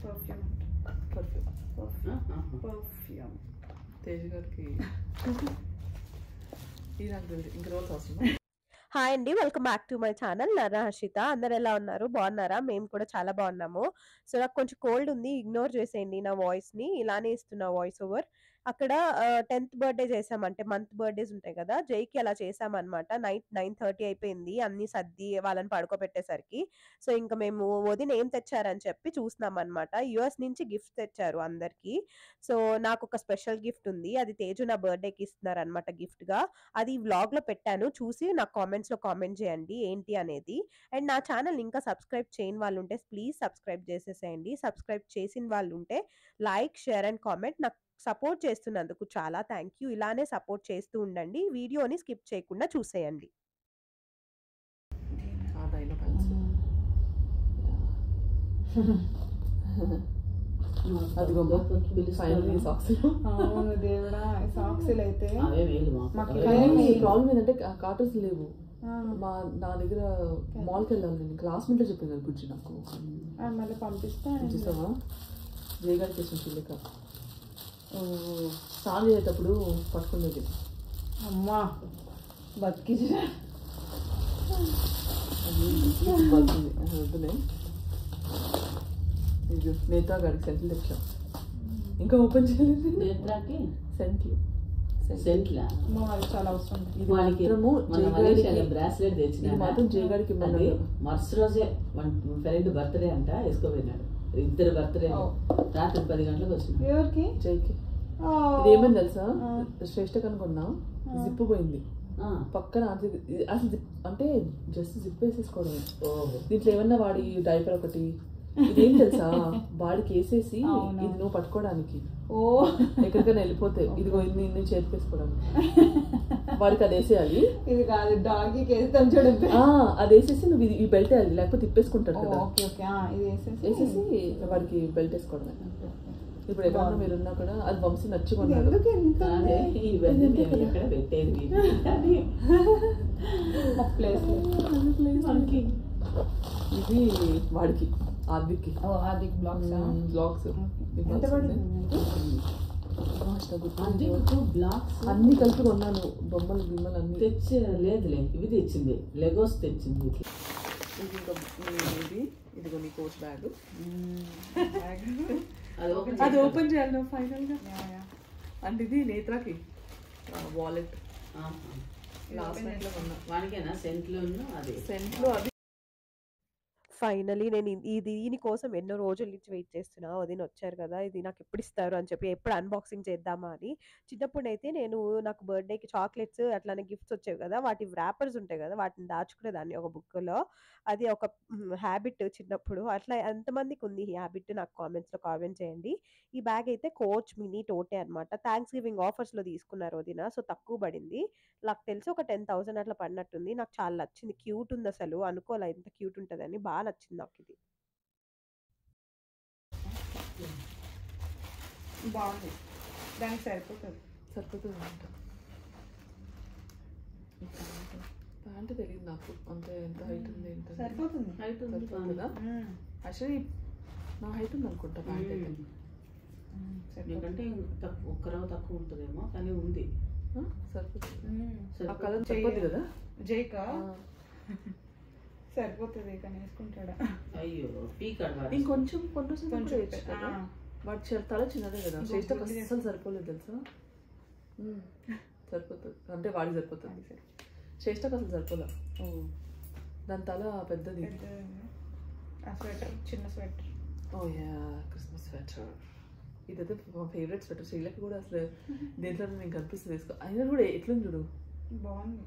Perfume Tej గారికి ఈ నాకు ఇంక రోజు అవసరం. హాయ్ అండి, welcome back to my channel నర హర్షిత. అందరు ఎలా ఉన్నారు? బాగున్నారా? మేము కూడా చాలా బాగున్నాము. సో నాకు కొంచెం కోల్డ్ ఉంది, ఇగ్నోర్ చేసేయండి నా వాయిస్ని. ఇలానే ఇస్తున్నా వాయిస్ ఓవర్. అక్కడ 10th బర్త్డే చేసామంటే మంత్ బర్త్డేస్ ఉంటాయి కదా, జైకి అలా చేసామన్నమాట. నైట్ 9:30 అయిపోయింది అన్ని సర్ది వాళ్ళని పడుకోబెట్టేసరికి. సో ఇంకా మేము వదిన ఏం తెచ్చారని చెప్పి చూస్తున్నాం అనమాట. యుఎస్ నుంచి గిఫ్ట్ తెచ్చారు అందరికి. సో నాకు ఒక స్పెషల్ గిఫ్ట్ ఉంది, అది తేజు నా బర్త్డేకి ఇస్తున్నారు అనమాట గిఫ్ట్ గా. అది వ్లాగ్ లో పెట్టాను, చూసి నాకు కామెంట్స్ లో కామెంట్ చేయండి ఏంటి అనేది. అండ్ నా ఛానల్ ఇంకా సబ్స్క్రైబ్ చేయని వాళ్ళు ఉంటే ప్లీజ్ సబ్స్క్రైబ్ చేసేసేయండి. సబ్స్క్రైబ్ చేసిన వాళ్ళు ఉంటే లైక్, షేర్ అండ్ కామెంట్. నాకు సపోర్ట్ చేస్తున్నందుకు చాలా థ్యాంక్ యూ. ఇలానే సపోర్ట్ చేస్తూ ఉండండి, వీడియోని స్కిప్ చేయకుండా చూసేయండి. ప్రాబ్లం ఏంటంటే కార్టూన్స్ లేవు నా దగ్గర. మాల్కి వెళ్ళాలి నేను, క్లాస్మేట్ లో చెప్పింది బుజ్జి నాకు. మళ్ళీ పంపిస్తావా? జయగాడికి వేసిన చిల్లిక స్నానం చేసేటప్పుడు పట్టుకునేది. అమ్మా బతికి వద్దులే. నేతా గారికి సెంట్లు తెచ్చాం, ఇంకా ఓపెన్ చేయలేదు. నేత్రాకి సెంట్లు చాలా అవసరం. బ్రాస్లెట్ తెచ్చిన మాత్రం జయగాడికి మరుసటి రోజే ఫ్రెండ్ బర్త్డే అంట, వేసుకోపోయినాడు. ఇద్దరు బర్త్డే రాత్రి 10 గంటలకు వచ్చింది. ఎవరికి? జైకి. ఇదేమని తెలుసా, శ్రేష్ఠ కనుకున్నా జిప్పు పోయింది పక్కన. అసలు అంటే జస్ట్ జిప్ వేసేసుకోవడం. దీంట్లో ఏమన్నా వాడి డైపర్ ఒకటి, ఇదేం తెలుసా, వాడికి వేసేసి ఇది నువ్వు పట్టుకోవడానికి ఎక్కడికైనా వెళ్ళిపోతే ఇదిగో ఇన్ని చేతికేసుకోవడానికి. వాడికి అది వేసేయాలి. ఇది కాదు డాగీకి వేస్తాం చూడండి. అది వేసేసి నువ్వు ఈ బెల్ట్ వేయాలి, లేకపోతే తిప్పేసుకుంటాడు కదా. వేసేసి వాడికి బెల్ట్ వేసుకోవడమే. ఇప్పుడు ఎక్కడన్నా మీరున్నా కూడా అది వంశీ నచ్చుకున్నాడు. ఇది వాడికి ఆదికి బ్లాగ్స్ అన్ని కలిపి కొన్నాను. బొమ్మలు గిమ్మలు అన్ని తెచ్చి లేదులే, ఇవి తెచ్చింది, లెగోస్ తెచ్చింది. ఇది ఇంకా ఇదిగో నీ కోచ్ బ్యాగ్. అది ఓపెన్ చేయాలి నువ్వు ఫైనల్ గా. అంటే ఇది నేత్రాకి వాలెట్ లాస్ట్ నైట్ లో కొన్నా. వానికేనా సెంట్లు అది ఫైనలీ నేను దీనికోసం ఎన్నో రోజుల నుంచి వెయిట్ చేస్తున్నా. వదిన వచ్చారు కదా, ఇది నాకు ఎప్పుడు ఇస్తారు అని చెప్పి, ఎప్పుడు అన్బాక్సింగ్ చేద్దామా అని. చిన్నప్పుడైతే నాకు బర్త్డేకి చాక్లెట్స్ అట్లానే గిఫ్ట్స్ వచ్చేవి కదా, వాటి ర్యాపర్స్ ఉంటాయి కదా, వాటిని దాచుకునేదాన్ని ఒక బుక్లో. అది ఒక హ్యాబిట్ చిన్నప్పుడు. అట్లా ఎంతమందికి ఉంది ఈ హ్యాబిట్ నాకు కామెంట్స్లో కామెంట్ చేయండి. ఈ బ్యాగ్ అయితే కోచ్ మినీ టోటే అనమాట. థ్యాంక్స్ గివింగ్ ఆఫర్స్లో తీసుకున్నారు వదిన, సో తక్కువ పడింది. నాకు తెలిసి ఒక 10,000 అట్లా పడినట్టుంది. నాకు చాలా నచ్చింది, క్యూట్ ఉంది. అసలు అనుకోలే ఇంత క్యూట్ ఉంటుందని, బాగా నచ్చింది నాకు. ఇది బాగుంది, దానికి సరిపోతుంది అంట. ప్యాంట్ తెలియదు నాకు అంతే, ఎంత హైట్ ఉంది ఎంత సరిపోతుంది. హైట్ ఉంది కదా, యాక్చువల్లీ నా హైట్ ఉంది అనుకుంటా ప్యాంట్ అయితే. ఎందుకంటే ఒక్కరవ తక్కువ ఉంటుందేమో, కానీ ఉంది సరిపోతుంది. ఆ కలర్ సరిపోతుంది కదా జైకా, సరిపోతుంది కానీ వేసుకుంటాడా. అయ్యో పీకాడు ఇంకొంచెం వాటి తల చిన్నదే కదా. శ్రేష్ఠ అసలు సరిపోలేదు తెలుసా. సరిపోతుంది అంటే వాడికి సరిపోతుంది, శ్రేష్ఠకి అసలు సరిపోలే. దాని తల పెద్దది. చిన్న స్వెటర్. ఓ యా, క్రిస్మస్ స్వెటర్. ఇదైతే మా ఫేవరెట్ స్వెటర్. శ్రీలకి కూడా అసలు దేంట్లో నేను కనిపిస్తుంది వేసుకో. అయినా కూడా ఎట్లుంది చూడు, బాగుంది.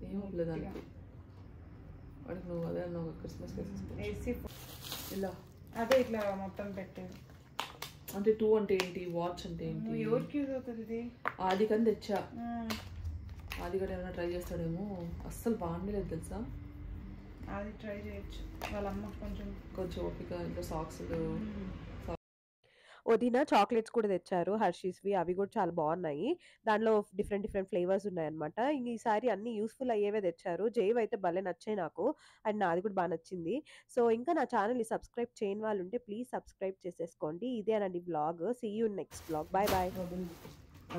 ఏమవ్వలేదు దానికి. వాడికి నువ్వు అదే అన్నావు క్రిస్మస్ ఏసీ ఇలా అదే ఇట్లా మొత్తం పెట్టేది. అంటే 2 అంటే ఏంటి, వాచ్ అంటే ఏంటి, ఎవరికి యూజ్ అవుతుంది ఇది? ఆది కానీ తెచ్చా. ఆది కూడా ఏమైనా ట్రై చేస్తాడేమో. అస్సలు బాగుండలేదు తెలుసా. అది ట్రై చేయొచ్చు, వాళ్ళ అమ్మ కొంచెం ఓపిక. ఇంకా సాక్స్ వదిన చాక్లెట్స్ కూడా తెచ్చారు హర్షీస్వి, అవి కూడా చాలా బాగున్నాయి. దాంట్లో డిఫరెంట్ డిఫరెంట్ ఫ్లేవర్స్ ఉన్నాయన్నమాట. ఇంక ఈసారి అన్ని యూస్ఫుల్ అయ్యేవే తెచ్చారు. జైవ్ అయితే భలే నచ్చాయి నాకు, అండ్ నాది కూడా బాగా నచ్చింది. సో ఇంకా నా ఛానల్ని సబ్స్క్రైబ్ చేయని వాళ్ళు ఉంటే ప్లీజ్ సబ్స్క్రైబ్ చేసేసుకోండి. ఇదేనండి blog. See you next blog. Bye bye. Bubble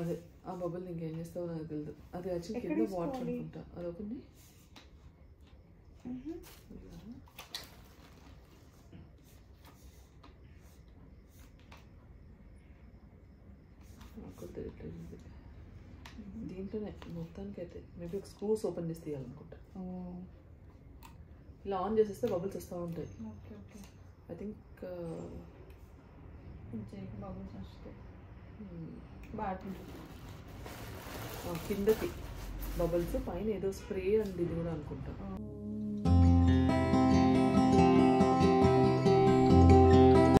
అదే ఆ బబుల్ ఇంకేం చేస్తావో నాకు తెలియదు. అది యాక్చువల్లీ ఎక్కడ కింద వాటర్ తీసుకోవాలి? అనుకుంటా. అది ఓపెన్ నాకు తెలియట్లేదు ఇది. దీంట్లోనే మొత్తానికి అయితే మేబీ ఒక స్క్రూస్ ఓపెన్ చేసి తీయాలనుకుంటా. ఇలా ఆన్ చేసేస్తే బబుల్స్ వస్తూ ఉంటాయి. Okay okay. I think bubbles వస్తాయి బాటిల్. కిందకి బబుల్స్, పైన ఏదో స్ప్రే అండి ఇది కూడా అనుకుంటా.